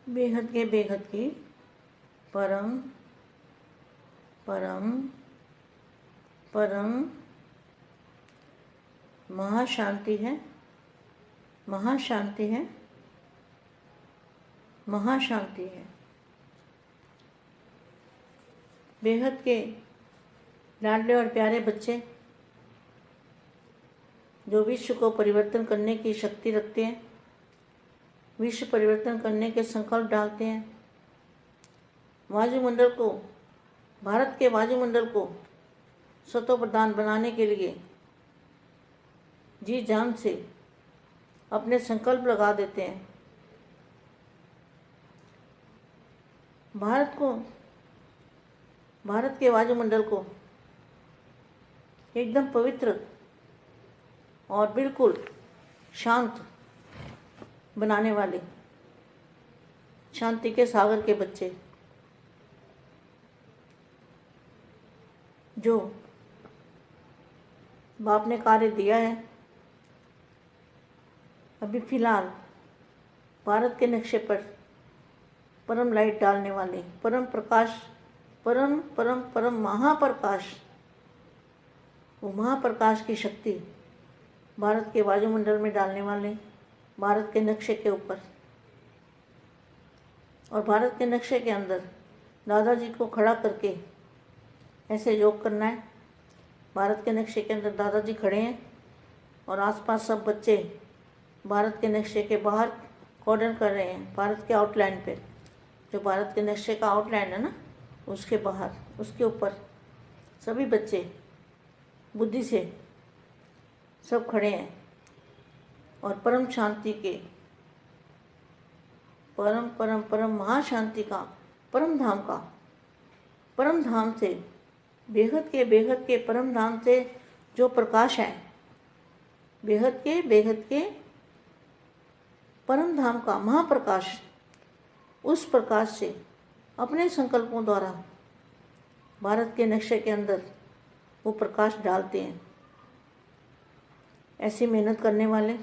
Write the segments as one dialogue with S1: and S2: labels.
S1: बेहद की परम परम परम महाशांति है, महाशांति है, महाशांति है। बेहद के लाडले और प्यारे बच्चे जो विश्व को परिवर्तन करने की शक्ति रखते हैं, विश्व परिवर्तन करने के संकल्प डालते हैं, वायुमंडल को, भारत के वायुमंडल को स्वतः प्रधान बनाने के लिए जी जान से अपने संकल्प लगा देते हैं। भारत के वायुमंडल को एकदम पवित्र और बिल्कुल शांत बनाने वाले शांति के सागर के बच्चे जो बाप ने कार्य दिया है, अभी फिलहाल भारत के नक्शे पर परम लाइट डालने वाले, परम प्रकाश, परम परम परम महाप्रकाश, वो महाप्रकाश की शक्ति भारत के वायुमंडल में डालने वाले, भारत के नक्शे के ऊपर और भारत के नक्शे के अंदर दादाजी को खड़ा करके ऐसे योग करना है। भारत के नक्शे के अंदर दादाजी खड़े हैं और आसपास सब बच्चे भारत के नक्शे के बाहर कॉर्डन कर रहे हैं। भारत के आउटलाइन पे, जो भारत के नक्शे का आउटलाइन है ना, उसके बाहर, उसके ऊपर सभी बच्चे बुद्धि से सब खड़े हैं और परम शांति के, परम परम परम महाशांति का, परम धाम से, बेहद के परम धाम से जो प्रकाश है, बेहद के परम धाम का महाप्रकाश, उस प्रकाश से अपने संकल्पों द्वारा भारत के नक्शे के अंदर वो प्रकाश डालते हैं। ऐसी मेहनत करने वाले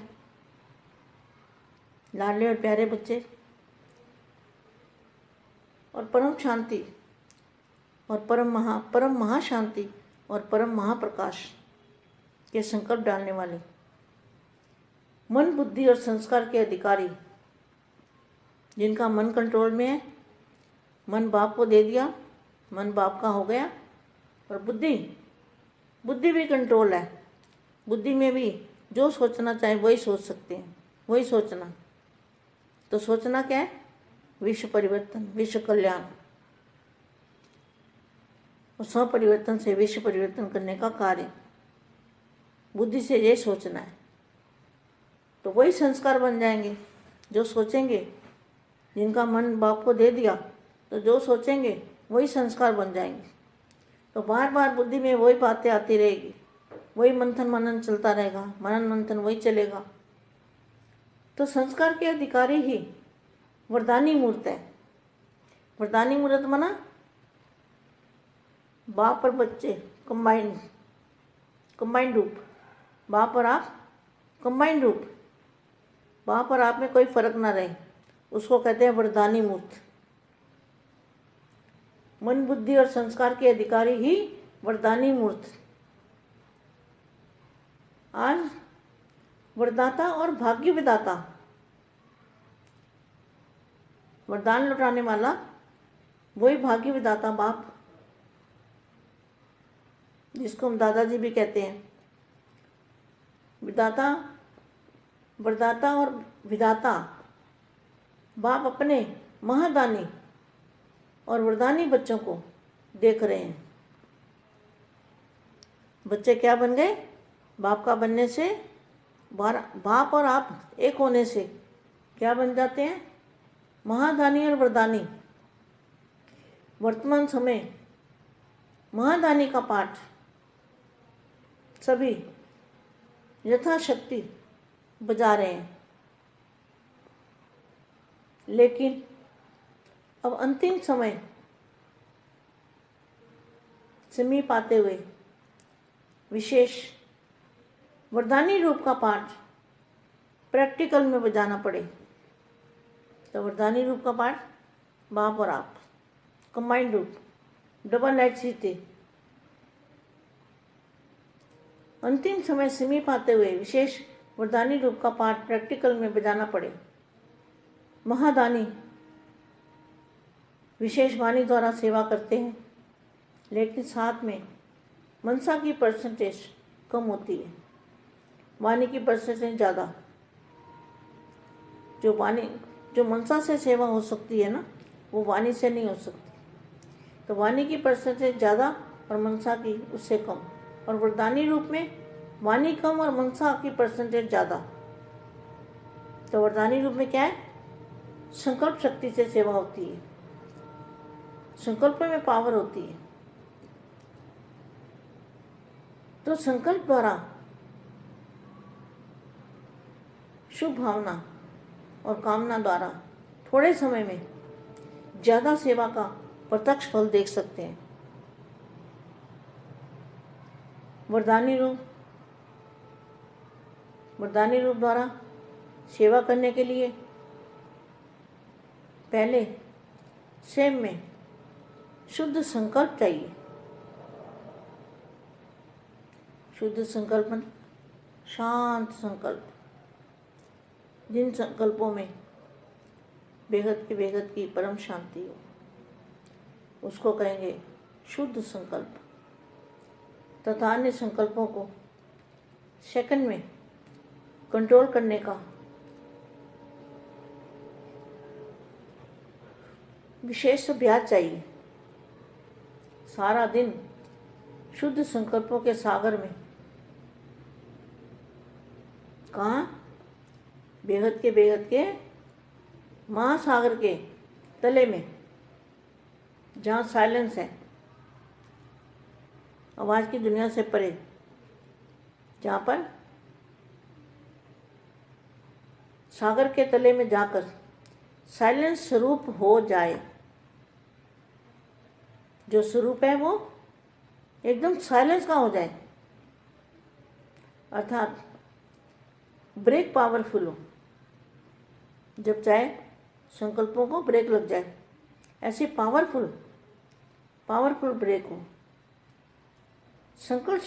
S1: लाडले और प्यारे बच्चे और परम शांति और परम महाशांति और परम महाप्रकाश के संकल्प डालने वाले, मन, बुद्धि और संस्कार के अधिकारी, जिनका मन कंट्रोल में है, मन बाप को दे दिया, मन बाप का हो गया, और बुद्धि भी कंट्रोल है। बुद्धि में भी जो सोचना चाहे वही सोच सकते हैं, वही सोचना। तो सोचना क्या है? विश्व परिवर्तन, विश्व कल्याण और स्वपरिवर्तन से विश्व परिवर्तन करने का कार्य बुद्धि से ये सोचना है। तो वही संस्कार बन जाएंगे जो सोचेंगे। जिनका मन बाप को दे दिया, तो जो सोचेंगे वही संस्कार बन जाएंगे। तो बार बार बुद्धि में वही बातें आती रहेगी, वही मंथन मनन चलता रहेगा, मनन मंथन वही चलेगा। तो संस्कार के अधिकारी ही वरदानी मूर्त है। वरदानी मूर्त माना बाप और बच्चे कंबाइंड रूप, बाप और आप कंबाइंड रूप, बाप और आप में कोई फर्क ना रहे, उसको कहते हैं वरदानी मूर्त। मन, बुद्धि और संस्कार के अधिकारी ही वरदानी मूर्त। आज वरदाता और भाग्य विदाता, वरदान लौटाने वाला वही भाग्य विदाता बाप, जिसको हम दादाजी भी कहते हैं। विदाता, वरदाता और विदाता बाप अपने महादानी और वरदानी बच्चों को देख रहे हैं। बच्चे क्या बन गए? बाप का बनने से, बाप और आप एक होने से क्या बन जाते हैं? महादानी और वरदानी। वर्तमान समय महादानी का पाठ सभी यथाशक्ति बजा रहे हैं, लेकिन अब अंतिम समय समीप आते हुए विशेष वरदानी रूप का पाठ प्रैक्टिकल में बजाना पड़े, तो वरदानी रूप का पाठ बाप और आप, कंबाइंड रूप, डबल एज सीते। अंतिम समय समीप आते हुए विशेष वरदानी रूप का पाठ प्रैक्टिकल में बजाना पड़े। महादानी विशेष वाणी द्वारा सेवा करते हैं, लेकिन साथ में मनसा की परसेंटेज कम होती है, वाणी की परसेंटेज ज़्यादा। जो मनसा से सेवा हो सकती है ना, वो वाणी से नहीं हो सकती। तो वाणी की परसेंटेज ज़्यादा और मनसा की उससे कम। और वरदानी रूप में वाणी कम और मनसा की परसेंटेज ज़्यादा। तो वरदानी रूप में क्या है? संकल्प शक्ति से सेवा होती है, संकल्प में पावर होती है। तो संकल्प द्वारा शुभ भावना और कामना द्वारा थोड़े समय में ज़्यादा सेवा का प्रत्यक्ष फल देख सकते हैं। वरदानी रूप द्वारा सेवा करने के लिए पहले स्वयं में शुद्ध संकल्प चाहिए। शुद्ध संकल्प, शांत संकल्प, जिन संकल्पों में बेहद की परम शांति हो, उसको कहेंगे शुद्ध संकल्प। तथा अन्य संकल्पों को सेकंड में कंट्रोल करने का विशेष अभ्यास चाहिए। सारा दिन शुद्ध संकल्पों के सागर में, कहाँ? बेहद के महासागर के तले में, जहाँ साइलेंस है, आवाज की दुनिया से परे, जहाँ पर सागर के तले में जाकर साइलेंस स्वरूप हो जाए। जो स्वरूप है वो एकदम साइलेंस का हो जाए, अर्थात ब्रेक पावरफुल हो। जब चाहे संकल्पों को ब्रेक लग जाए, ऐसी पावरफुल ब्रेक हो। संकल्प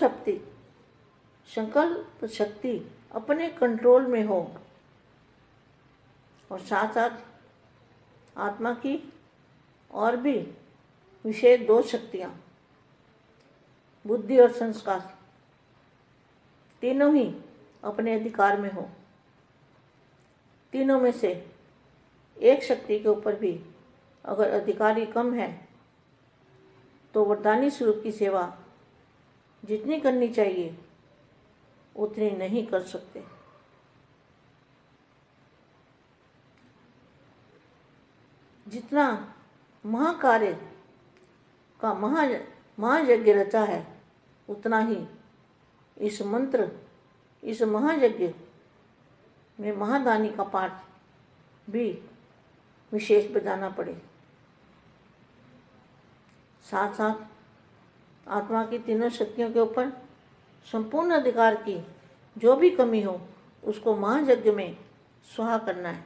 S1: शक्ति अपने कंट्रोल में हो, और साथ साथ आत्मा की और भी विशेष 2 शक्तियाँ, बुद्धि और संस्कार, तीनों ही अपने अधिकार में हो। तीनों में से एक शक्ति के ऊपर भी अगर अधिकारी कम है, तो वरदानी स्वरूप की सेवा जितनी करनी चाहिए उतनी नहीं कर सकते। जितना महाकार्य का महायज्ञ रचा है, उतना ही इस मंत्र, इस महायज्ञ में महादानी का पाठ भी विशेष बजाना पड़े। साथ साथ आत्मा की तीनों शक्तियों के ऊपर संपूर्ण अधिकार की जो भी कमी हो, उसको महायज्ञ में स्वाहा करना है।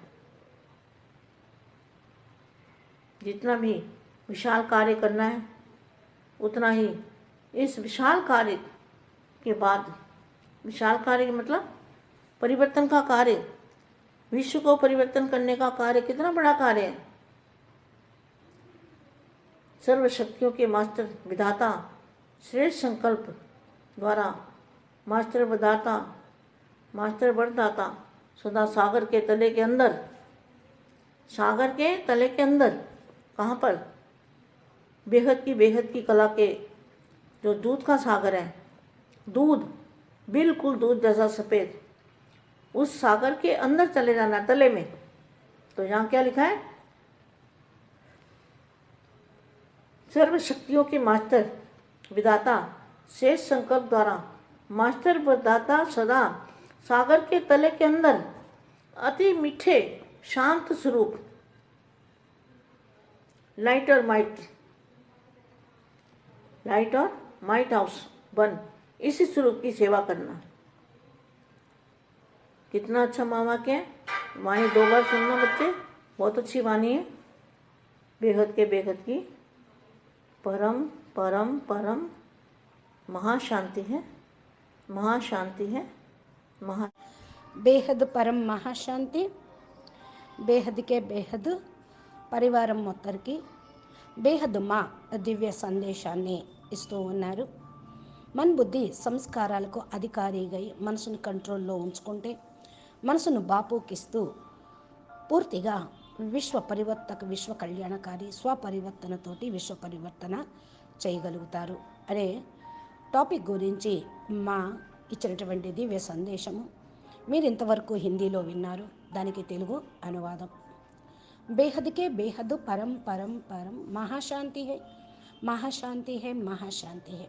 S1: जितना भी विशाल कार्य करना है, उतना ही इस विशाल कार्य के बाद, विशाल कार्य मतलब परिवर्तन का कार्य, विश्व को परिवर्तन करने का कार्य कितना बड़ा कार्य है। सर्व शक्तियों के मास्टर विधाता श्रेष्ठ संकल्प द्वारा मास्टर विधाता, मास्टर वरदाता सदा सागर के तले के अंदर, सागर के तले के अंदर, कहाँ पर? बेहद की कला के जो दूध का सागर है, दूध बिल्कुल दूध जैसा सफ़ेद, उस सागर के अंदर चले जाना, तले में। तो यहाँ क्या लिखा है? सर्व शक्तियों के मास्टर विधाता शेष संकल्प द्वारा मास्टर वरदाता सदा सागर के तले के अंदर अति मीठे शांत स्वरूप, लाइट और माइट हाउस बन इसी स्वरूप की सेवा करना। कितना अच्छा मामा क्या है, वाणी 2 बार सुनना बच्चे, बहुत अच्छी वाणी है, बेहद के बेहद की। परम परम परम महाशांति है, महाशांति है, महा
S2: బేహద్ పరం మహాశాంతి, బేహద్కే బేహద్ పరివారం మొత్తరికి బేహద్ మా దివ్య సందేశాన్ని ఇస్తూ ఉన్నారు. మన బుద్ధి సంస్కారాలకు అధికారిగా మనసును కంట్రోల్లో ఉంచుకుంటే, మనసును బాపుకిస్తూ పూర్తిగా విశ్వ పరివర్తక, విశ్వ కళ్యాణకారి, స్వపరివర్తనతోటి విశ్వ పరివర్తన చేయగలుగుతారు అనే టాపిక్ గురించి మా ఇచ్చినటువంటి దివ్య సందేశము మీరు ఇంతవరకు హిందీలో విన్నారు. దానికి తెలుగు అనువాదం. బేహద్కే బేహద్ పరం పరం పరం మహాశాంతి హై, మహాశాంతి హై, మహాశాంతి హై.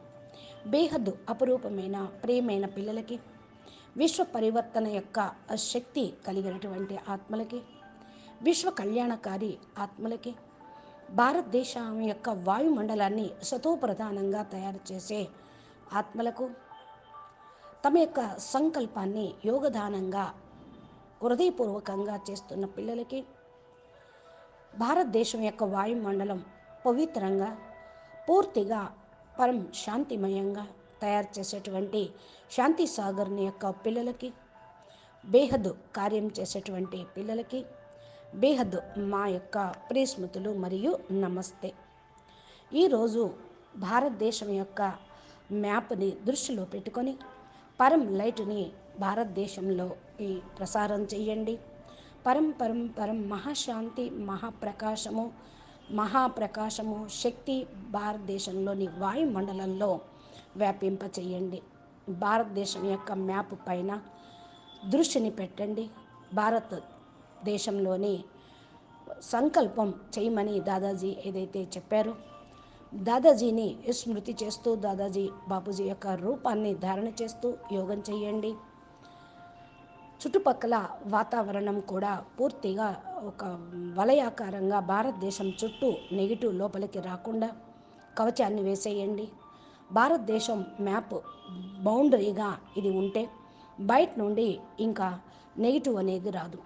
S2: బేహద్ అపురూపమైన ప్రియమైన పిల్లలకి, విశ్వ పరివర్తన యొక్క శక్తి కలిగినటువంటి ఆత్మలకి, విశ్వ కళ్యాణకారి ఆత్మలకి, భారతదేశం యొక్క వాయుమండలాన్ని సతోప్రధానంగా తయారు చేసే ఆత్మలకు, తమ యొక్క సంకల్పాన్ని యోగదానంగా హృదయపూర్వకంగా చేస్తున్న పిల్లలకి, భారతదేశం యొక్క వాయుమండలం పవిత్రంగా పూర్తిగా పరం శాంతిమయంగా తయారు చేసేటువంటి శాంతి సాగర్ని యొక్క పిల్లలకి, బేహద్ కార్యం చేసేటువంటి పిల్లలకి బేహద్ మా యొక్క ప్రియస్మృతులు మరియు నమస్తే. ఈరోజు భారతదేశం యొక్క మ్యాప్ని దృష్టిలో పెట్టుకొని పరం లైట్ని భారతదేశంలో ప్రసారం చేయండి. పరం పరం పరం మహాశాంతి, మహాప్రకాశము, మహాప్రకాశము శక్తి భారతదేశంలోని వాయుమండలంలో వ్యాపింప చేయండి. భారతదేశం యొక్క మ్యాప్ పైన దృష్టిని పెట్టండి. భారతదేశంలోని సంకల్పం చేయమని దాదాజీ ఏదైతే చెప్పారో, దాదాజీని స్మృతి చేస్తూ, దాదాజీ బాపూజీ యొక్క రూపాన్ని ధారణ చేస్తూ యోగం చేయండి. చుట్టుపక్కల వాతావరణం కూడా పూర్తిగా ఒక వలయాకారంగా భారతదేశం చుట్టూ నెగిటివ్ లోపలికి రాకుండా కవచాన్ని వేసేయండి. భారతదేశం మ్యాప్ బౌండరీగా ఇది ఉంటే బయట నుండి ఇంకా నెగిటివ్ అనేది రాదు.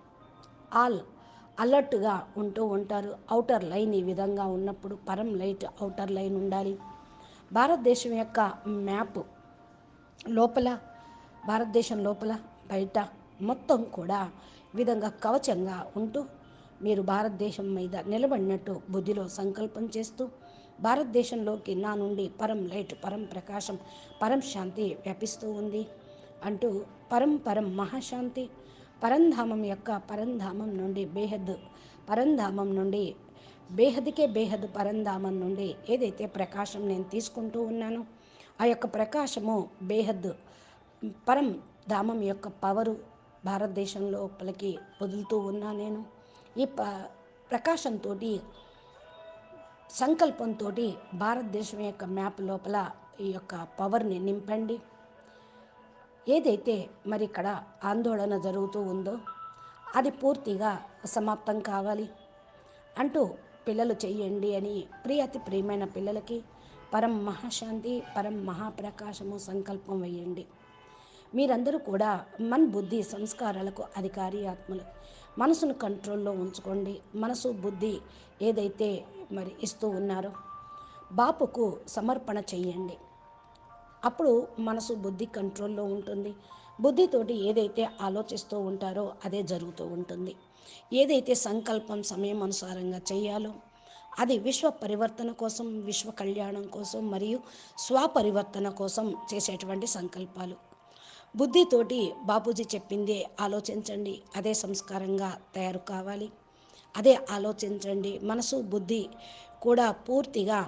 S2: ఆల్ అలర్ట్గా ఉంటూ ఉంటారు. ఔటర్ లైన్ ఈ విధంగా ఉన్నప్పుడు పరం లైట్ ఔటర్ లైన్ ఉండాలి. భారతదేశం యొక్క మ్యాప్ లోపల, భారతదేశం లోపల బయట మొత్తం కూడా విధంగా కవచంగా ఉంటూ మీరు భారతదేశం మీద నిలబడినట్టు బుద్ధిలో సంకల్పం చేస్తూ, భారతదేశంలోకి నా నుండి పరం లైట్, పరం ప్రకాశం, పరం శాంతి వ్యాపిస్తూ ఉంది అంటూ పరం పరం మహాశాంతి, పరంధామం యొక్క పరంధామం నుండి బేహద్, పరంధామం నుండి బేహద్కే బేహద్ పరంధామం నుండి ఏదైతే ప్రకాశం నేను తీసుకుంటూ ఉన్నానో ఆ యొక్క ప్రకాశము బేహద్ పరం ధామం యొక్క పవరు భారతదేశం లోపలికి వదులుతూ ఉన్నా. నేను ఈ ప్రకాశంతో, సంకల్పంతో భారతదేశం యొక్క మ్యాప్ లోపల ఈ యొక్క పవర్ని నింపండి. ఏదైతే మరి ఇక్కడ ఆందోళన జరుగుతూ ఉందో అది పూర్తిగా సమాప్తం కావాలి అంటూ పిల్లలు చెయ్యండి అని అతి ప్రియమైన పిల్లలకి పరం మహాశాంతి, పరం మహాప్రకాశము సంకల్పం వేయండి. మీరందరూ కూడా మన బుద్ధి సంస్కారాలకు అధికారి ఆత్మలు. మనసును కంట్రోల్లో ఉంచుకోండి. మనసు బుద్ధి ఏదైతే మరి ఇస్తూ ఉన్నారో బాపుకు సమర్పణ చెయ్యండి. అప్పుడు మనసు బుద్ధి కంట్రోల్లో ఉంటుంది. బుద్ధితోటి ఏదైతే ఆలోచిస్తూ ఉంటారో అదే జరుగుతూ ఉంటుంది. ఏదైతే సంకల్పం సమయం అనుసారంగా చేయాలో అది విశ్వ పరివర్తన కోసం, విశ్వ కళ్యాణం కోసం మరియు స్వపరివర్తన కోసం చేసేటువంటి సంకల్పాలు. బుద్ధితోటి బాపూజీ చెప్పిందే ఆలోచించండి, అదే సంస్కారంగా తయారు కావాలి. అదే ఆలోచించండి. మనసు బుద్ధి కూడా పూర్తిగా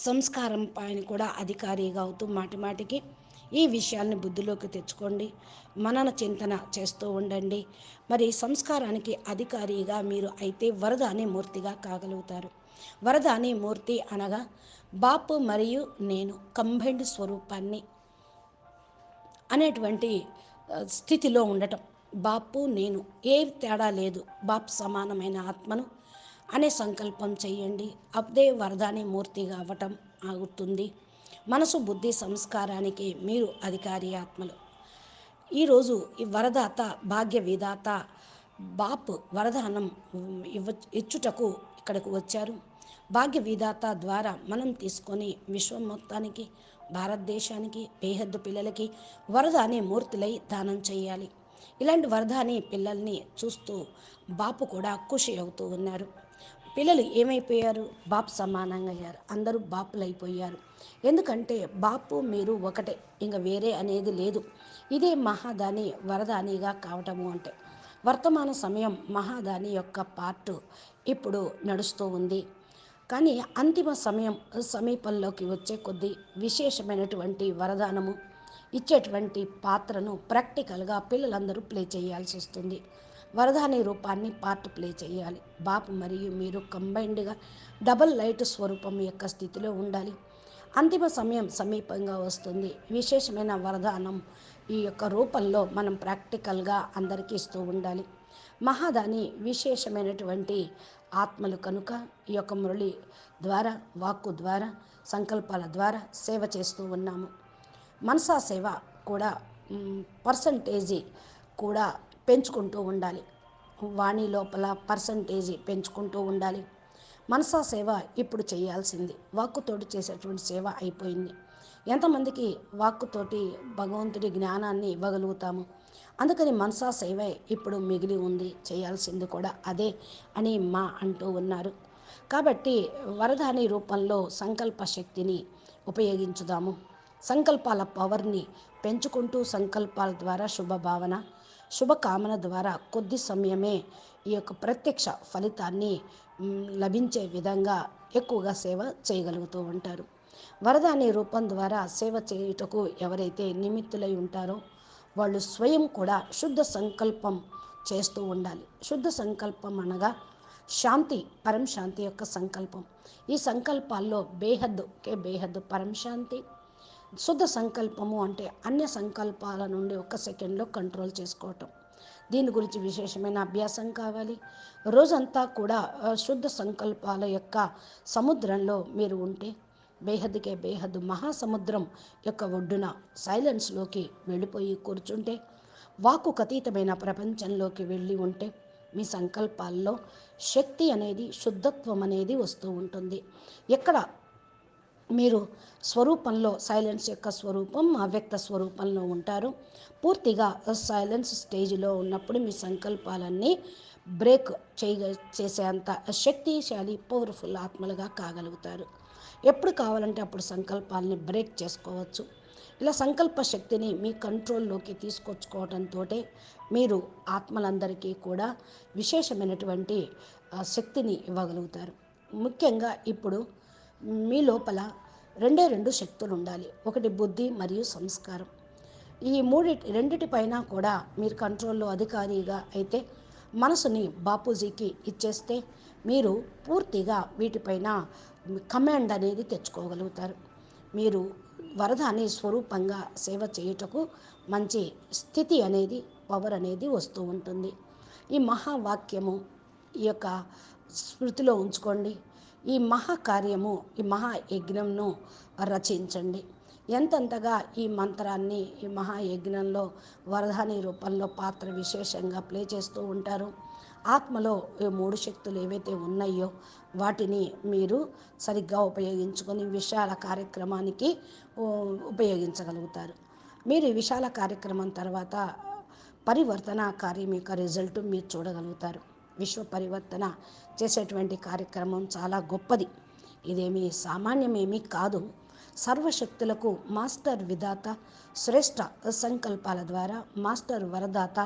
S2: సంస్కారం పైన కూడా అధికారిగా అవుతూ మాటిమాటికి ఈ విషయాన్ని బుద్ధిలోకి తెచ్చుకోండి. మనన చింతన చేస్తూ ఉండండి. మరి సంస్కారానికి అధికారిగా మీరు అయితే వరదాని మూర్తిగా కాగలుగుతారు. వరదాని మూర్తి అనగా బాపు మరియు నేను కంబైన్డ్ స్వరూపాన్ని అనేటువంటి స్థితిలో ఉండటం. బాపు నేను ఏ తేడా లేదు, బాపు సమానమైన ఆత్మను అనే సంకల్పం చేయండి. అదే వరదాని మూర్తిగా అవ్వటం అవుతుంది. మనసు బుద్ధి సంస్కారానికి మీరు అధికారి ఆత్మలు. ఈరోజు ఈ వరదాత, భాగ్య విధాత బాపు వరదానం ఇచ్చుటకు ఇక్కడికి వచ్చారు. భాగ్య విధాత ద్వారా మనం తీసుకొని విశ్వం మొత్తానికి, భారతదేశానికి, బేహద్దు పిల్లలకి వరదాని మూర్తులై దానం చేయాలి. ఇలాంటి వరదాని పిల్లల్ని చూస్తూ బాపు కూడా ఖుషి అవుతూ ఉన్నారు. పిల్లలు ఏమైపోయారు? బాపు సమానంగా అయ్యారు. అందరూ బాపులు అయిపోయారు. ఎందుకంటే బాపు మీరు ఒకటే, ఇంకా వేరే అనేది లేదు. ఇదే మహాదాని వరదానిగా కావటము అంటే వర్తమాన సమయం మహాదాని యొక్క పార్ట్ ఇప్పుడు నడుస్తూ ఉంది. కానీ అంతిమ సమయం సమీపంలోకి వచ్చే కొద్దీ విశేషమైనటువంటి వరదానము ఇచ్చేటువంటి పాత్రను ప్రాక్టికల్గా పిల్లలందరూ ప్లే చేయాల్సి వస్తుంది. వరదాని రూపాన్ని పార్ట్ ప్లే చేయాలి. బాపు మరియు మీరు కంబైన్డ్గా డబల్ లైట్ స్వరూపం యొక్క స్థితిలో ఉండాలి. అంతిమ సమయం సమీపంగా వస్తుంది. విశేషమైన వరదానం ఈ యొక్క రూపంలో మనం ప్రాక్టికల్గా అందరికీ ఇస్తూ ఉండాలి. మహాదాని విశేషమైనటువంటి ఆత్మలు కనుక ఈ యొక్క మురళి ద్వారా, వాక్కు ద్వారా, సంకల్పాల ద్వారా సేవ చేస్తూ ఉన్నాము. మనసా సేవ కూడా పర్సంటేజీ కూడా పెంచుకుంటూ ఉండాలి. వాణి లోపల పర్సంటేజీ పెంచుకుంటూ ఉండాలి. మనసా సేవ ఇప్పుడు చేయాల్సింది. వాక్కుతోటి చేసేటువంటి సేవ అయిపోయింది. ఎంతమందికి వాక్కుతోటి భగవంతుడి జ్ఞానాన్ని ఇవ్వగలుగుతాము? అందుకని మనసా సేవే ఇప్పుడు మిగిలి ఉంది. చేయాల్సింది కూడా అదే అని మా అంటూ ఉన్నారు. కాబట్టి వరదాని రూపంలో సంకల్ప శక్తిని ఉపయోగించుదాము. సంకల్పాల పవర్ని పెంచుకుంటూ సంకల్పాల ద్వారా శుభభావన, శుభకామన ద్వారా కొద్ది సమయమే ఈ యొక్క ప్రత్యక్ష ఫలితాన్ని లభించే విధంగా ఎక్కువగా సేవ చేయగలుగుతూ ఉంటారు. వరదాని రూపం ద్వారా సేవ చేయుటకు ఎవరైతే నిమిత్తులై ఉంటారో వాళ్ళు స్వయం కూడా శుద్ధ సంకల్పం చేస్తూ ఉండాలి. శుద్ధ సంకల్పం అనగా శాంతి, పరం శాంతి యొక్క సంకల్పం. ఈ సంకల్పాల్లో బేహద్దు పరం శాంతి. శుద్ధ సంకల్పము అంటే అన్య సంకల్పాల నుండి 1 సెకండ్లో కంట్రోల్ చేసుకోవటం. దీని గురించి విశేషమైన అభ్యాసం కావాలి. రోజంతా కూడా శుద్ధ సంకల్పాల యొక్క సముద్రంలో మీరు ఉంటే బేహద్దు మహాసముద్రం యొక్క ఒడ్డున సైలెన్స్లోకి వెళ్ళిపోయి కూర్చుంటే, వాక్కుకు అతీతమైన ప్రపంచంలోకి వెళ్ళి ఉంటే మీ సంకల్పాల్లో శక్తి అనేది, శుద్ధత్వం అనేది వస్తూ ఉంటుంది. ఎక్కడ మీరు స్వరూపంలో సైలెన్స్ యొక్క స్వరూపం అవ్యక్త స్వరూపంలో ఉంటారు. పూర్తిగా సైలెన్స్ స్టేజ్లో ఉన్నప్పుడు మీ సంకల్పాలన్నీ బ్రేక్ చేసేంత శక్తిశాలి పవర్ఫుల్ ఆత్మలుగా కాగలుగుతారు. ఎప్పుడు కావాలంటే అప్పుడు సంకల్పాలని బ్రేక్ చేసుకోవచ్చు. ఇలా సంకల్ప శక్తిని మీ కంట్రోల్లోకి తీసుకొచ్చుకోవడంతో మీరు ఆత్మలందరికీ కూడా విశేషమైనటువంటి శక్తిని ఇవ్వగలుగుతారు. ముఖ్యంగా ఇప్పుడు మీ లోపల రెండే శక్తులు ఉండాలి. ఒకటి బుద్ధి మరియు సంస్కారం. ఈ రెండిటిపైన కూడా మీరు కంట్రోల్లో అధికారిగా అయితే మనసుని బాపూజీకి ఇచ్చేస్తే మీరు పూర్తిగా వీటిపైన కమాండ్ అనేది తెచ్చుకోగలుగుతారు. మీరు వరదాని స్వరూపంగా సేవ చేయుటకు మంచి స్థితి అనేది, పవర్ అనేది వస్తూ ఉంటుంది. ఈ మహావాక్యము ఈ యొక్క స్మృతిలో ఉంచుకోండి. ఈ మహాకార్యము, ఈ మహాయజ్ఞంను రచించండి. ఎంతెంతగా ఈ మంత్రాన్ని ఈ మహాయజ్ఞంలో వరదాని రూపంలో పాత్ర విశేషంగా ప్లే చేస్తూ ఉంటారో, ఆత్మలో ఈ 3 శక్తులు ఏవైతే ఉన్నాయో వాటిని మీరు సరిగ్గా ఉపయోగించుకొని విశాల కార్యక్రమానికి ఉపయోగించగలుగుతారు. మీరు ఈ విశాల కార్యక్రమం తర్వాత పరివర్తన కార్యం యొక్క రిజల్ట్ మీరు చూడగలుగుతారు. విశ్వ పరివర్తన చేసేటువంటి కార్యక్రమం చాలా గొప్పది. ఇదేమీ సామాన్యమేమీ కాదు. సర్వశక్తులకు మాస్టర్ విధాత, శ్రేష్ఠ సంకల్పాల ద్వారా మాస్టర్ వరదాత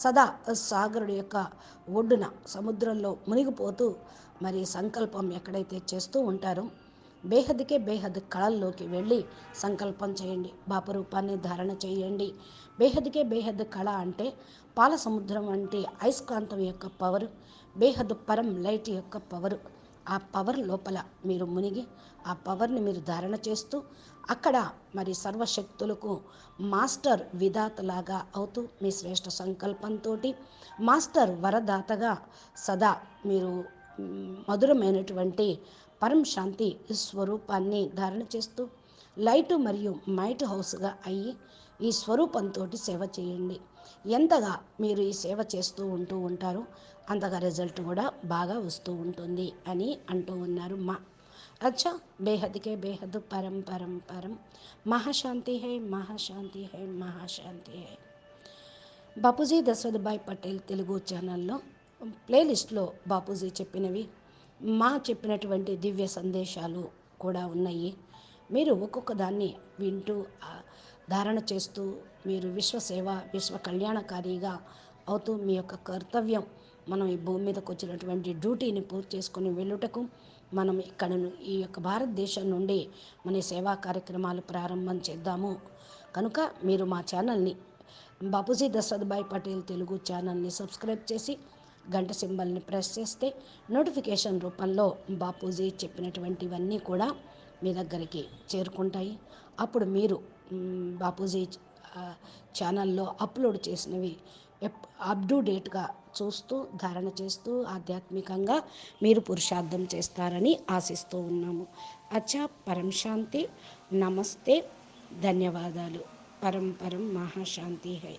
S2: సదా సాగరుడు యొక్క ఒడ్డున సముద్రంలో మునిగిపోతూ మరి సంకల్పం ఎక్కడైతే చేస్తూ ఉంటారో బేహద్దు కళల్లోకి వెళ్ళి సంకల్పం చేయండి. బాపరూపాన్ని ధారణ చేయండి. బేహద్దు కళ అంటే పాల సముద్రం వంటి అయస్కాంతం యొక్క పవరు, బేహద్దు పరం లైట్ యొక్క పవరు. ఆ పవర్ లోపల మీరు మునిగి ఆ పవర్ని మీరు ధారణ చేస్తూ అక్కడ మరి సర్వశక్తులకు మాస్టర్ విధాతలాగా అవుతూ మీ శ్రేష్ఠ సంకల్పంతో మాస్టర్ వరదాతగా సదా మీరు మధురమైనటువంటి పరం శాంతి స్వరూపాన్ని ధారణ చేస్తూ లైటు మరియు మైట్ హౌస్గా అయ్యి ఈ స్వరూపంతో సేవ చేయండి. ఎంతగా మీరు ఈ సేవ చేస్తూ ఉంటారో అంతగా రిజల్ట్ కూడా బాగా వస్తూ ఉంటుంది అని అంటూ ఉన్నారు మా. अच्छा, बेहद के बेहद परम परम परम महाशांति है, महाशांति है, महाशांति है. బాపూజీ దశరథభాయ్ పటేల్ తెలుగు ఛానల్లో ప్లేలిస్ట్లో బాపూజీ చెప్పినవి, మా చెప్పినటువంటి దివ్య సందేశాలు కూడా ఉన్నాయి. మీరు ఒక్కొక్క దాన్ని వింటూ ధారణ చేస్తూ మీరు విశ్వసేవ విశ్వ కళ్యాణకారిగా అవుతూ మీ యొక్క కర్తవ్యం, మనం ఈ భూమి మీదకి వచ్చినటువంటి డ్యూటీని పూర్తి చేసుకొని వెళ్ళుటకు మనం ఇక్కడ ఈ యొక్క భారతదేశం నుండి మన సేవా కార్యక్రమాలు ప్రారంభం చేద్దాము. కనుక మీరు మా ఛానల్ని బాపూజీ దశరథభాయ్ పటేల్ తెలుగు ఛానల్ని సబ్స్క్రైబ్ చేసి గంట సింబల్ని ప్రెస్ చేస్తే నోటిఫికేషన్ రూపంలో బాపూజీ చెప్పినటువంటివన్నీ కూడా మీ దగ్గరికి చేరుకుంటాయి. అప్పుడు మీరు బాపూజీ ఛానల్లో అప్లోడ్ చేసినవి అప్ టు డేట్గా చూస్తూ ధారణ చేస్తూ ఆధ్యాత్మికంగా మీరు పురుషార్థం చేస్తారని ఆశిస్తూ ఉన్నాము. అచ్చా, పరం శాంతి, నమస్తే, ధన్యవాదాలు. పరం పరం మహాశాంతి హై.